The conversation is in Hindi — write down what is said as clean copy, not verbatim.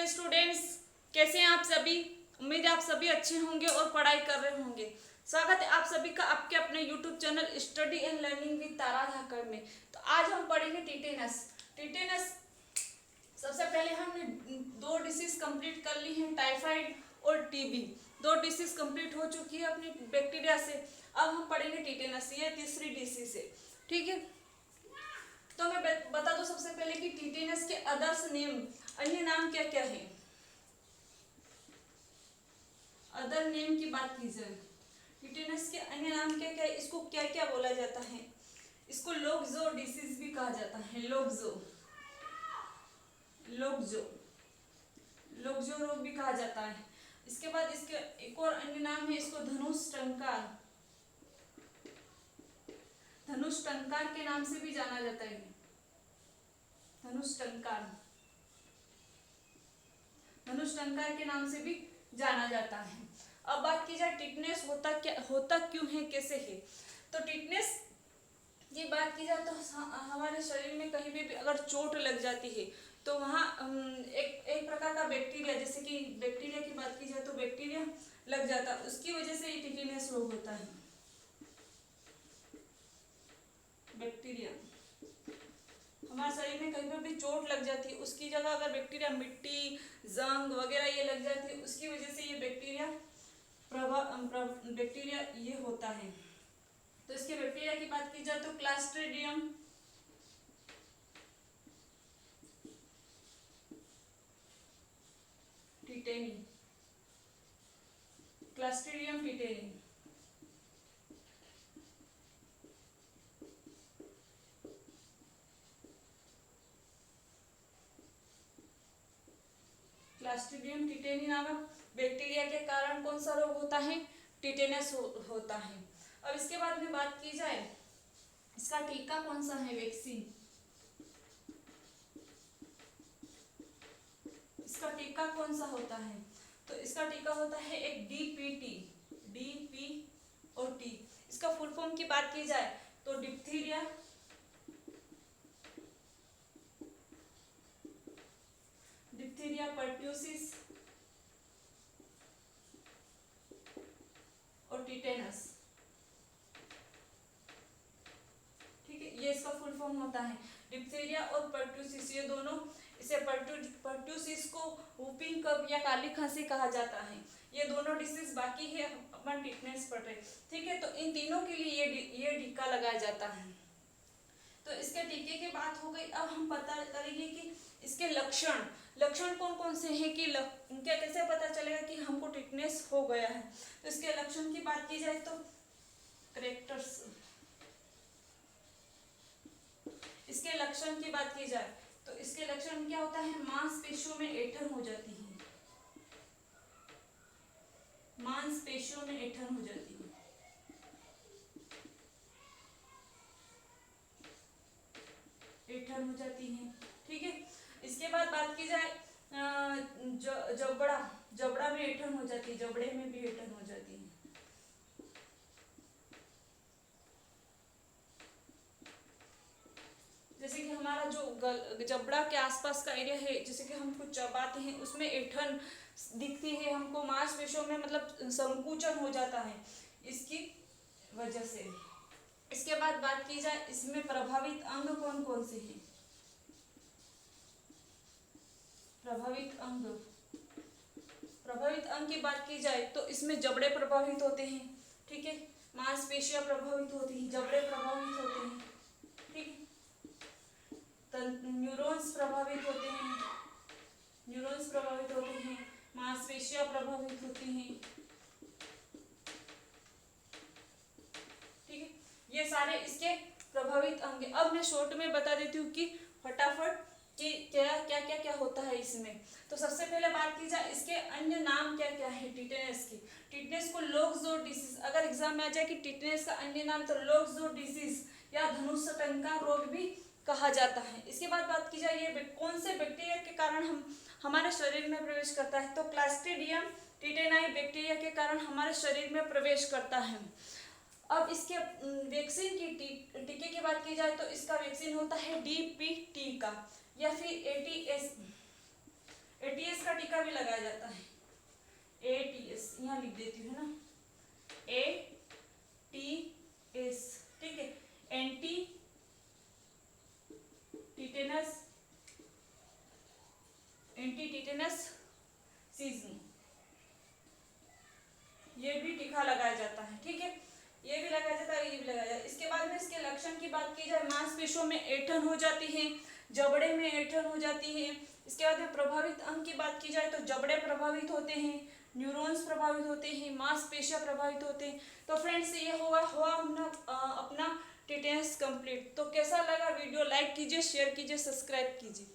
डियर स्टूडेंट्स, कैसे हैं आप सभी। उम्मीद है आप सभी अच्छे होंगे और पढ़ाई कर रहे होंगे। स्वागत है आप सभी का आपके अपने YouTube channel study and learning with Tara Dhakar में। तो आज हम पढ़ेंगे टिटेनस। टिटेनस सबसे पहले हमने दो डिसीज कंप्लीट कर ली हैं, टाइफाइड और टीबी। दो डिसीज कंप्लीट हो चुकी है अपनी बैक्टीरिया से। अब हम पढ़ेंगे टिटेनस, ये तीसरी डिसीज है। ठीक है, तो मैं बता दूं सबसे पहले कि टिटेनस के अदर्स नेम, अन्य नाम क्या क्या है। अदर नेम की बात की जाए, टिटेनस के अन्य नाम क्या क्या है, इसको क्या क्या बोला जाता है। इसको लोक्जो डिसीज भी कहा जाता है। लोक्जो लोक्जो लोक्जो रोग भी कहा जाता है। इसके बाद इसके एक और अन्य नाम है, इसको धनुष टंकार, धनुष टंकार के नाम से भी जाना जाता है। धनुष टंकार, धनुष टंकार के नाम से भी जाना जाता है। अब बात की जाए टिटनेस होता क्यों है, कैसे है। तो टिटनेस की बात की जाए तो हमारे शरीर में कहीं भी अगर चोट लग जाती है तो वहाँ एक प्रकार का बैक्टीरिया, जैसे कि बैक्टीरिया की बात की जाए तो बैक्टीरिया लग जाता है, उसकी वजह से ये टिटेनस रोग होता है। बैक्टीरिया हमारे शरीर में कहीं पर भी चोट लग जाती है, उसकी जगह अगर बैक्टीरिया मिट्टी, जंग वगैरह ये लग जाती है, उसकी वजह से ये बैक्टीरिया बैक्टीरिया ये होता है। तो इसके बैक्टीरिया की बात की जाए तो Clostridium tetani, Clostridium tetani. Clostridium tetani नामक बैक्टीरिया के कारण कौन सा रोग होता है, टिटेनस होता है। अब इसके बाद में बात की जाए इसका टीका कौन सा है, वैक्सीन। इसका टीका कौन सा होता है, तो इसका टीका होता है एक डीपीटी, डीपी और टी। इसका फुल फॉर्म की बात की जाए तो डिप्थीरिया, डिप्थीरिया पर्ट्यूसिस और टिटेनस। ठीक है, ये इसका फुल फॉर्म होता है। डिप्थीरिया और पर्ट्यूसिस, ये दोनों, इसे पर्ट्यूसिस को वूपिंग कफ या काली खांसी कहा जाता है। ये दोनों डिसीज बाकी है, अपन टिटेनस पढ़ रहे। ठीक है, तो इन तीनों के लिए ये टीका लगाया जाता है। तो इसके टीके की बात हो गई। अब हम पता करेंगे कि इसके लक्षण कौन कौन से हैं, कि क्या कैसे पता चलेगा कि हमको टिटेनस हो गया है। तो इसके लक्षण की बात की जाए तो करेक्टर्स, इसके लक्षण की बात की जाए तो इसके लक्षण क्या होता है, मांसपेशियों में ऐंठन हो जाती है, मांसपेशियों में ऐंठन हो जाती है, ऐंठन हो जाती है। ठीक है, इसके बाद बात की जाए जबड़ा में ऐंठन हो जाती है, जबड़े में भी ऐंठन हो जाती है। जैसे कि हमारा जो जबड़ा के आसपास का एरिया है, जैसे कि हम कुछ चबाते हैं उसमें ऐंठन दिखती है हमको, मांसपेशियों में मतलब संकुचन हो जाता है इसकी वजह से। इसके बाद बात की जाए इसमें प्रभावित अंग कौन कौन से हैं। प्रभावित अंग की बात की जाए तो इसमें जबड़े प्रभावित होते हैं। ठीक है, मांसपेशियां प्रभावित होती हैं, जबड़े प्रभावित होते हैं। ठीक है, न्यूरॉन्स प्रभावित होते हैं, मांसपेशियां प्रभावित होती हैं। ठीक है, ये सारे इसके प्रभावित अंग। अब मैं शॉर्ट में बता देती हूँ कि फटाफट कि क्या होता है इसमें। तो सबसे पहले बात की जाए इसके अन्य नाम क्या क्या है टिटेनस की। टिटेनस को लोक्सो डिसीज, अगर एग्जाम में आ जाए कि टिटेनस का अन्य नाम, तो लोक्सो डिसीज या धनुष टंकार रोग भी कहा जाता है। इसके बाद बात की जाए ये कौन से बैक्टीरिया के कारण हमारे शरीर में प्रवेश करता है, तो क्लास्ट्रीडियम टिटेनाई बैक्टीरिया के कारण हमारे शरीर में प्रवेश करता है। अब इसके वैक्सीन की टीके की बात की जाए तो इसका वैक्सीन होता है डीपीटी का, या फिर एटीएस का लगाया जाता है। ATS यहाँ लिख देती हूँ, है ना, ATS, ठीक है। एंटी टिटेनस सीजन, ये भी टीका लगाया जाता है, ठीक है। ये भी लगाया जाता है, ये भी लगाया जाता है। इसके बाद में इसके लक्षण की बात की जाए, मांसपेशियों में ऐंठन हो जाती है, जबड़े में ऐंठन हो जाती है। इसके बाद में प्रभावित अंग की बात की जाए तो जबड़े प्रभावित होते हैं, न्यूरॉन्स प्रभावित होते हैं, मांसपेशियां प्रभावित होते हैं। तो फ्रेंड्स ये हुआ हमने अपना टिटेनस कंप्लीट। तो कैसा लगा वीडियो, लाइक कीजिए, शेयर कीजिए, सब्सक्राइब कीजिए।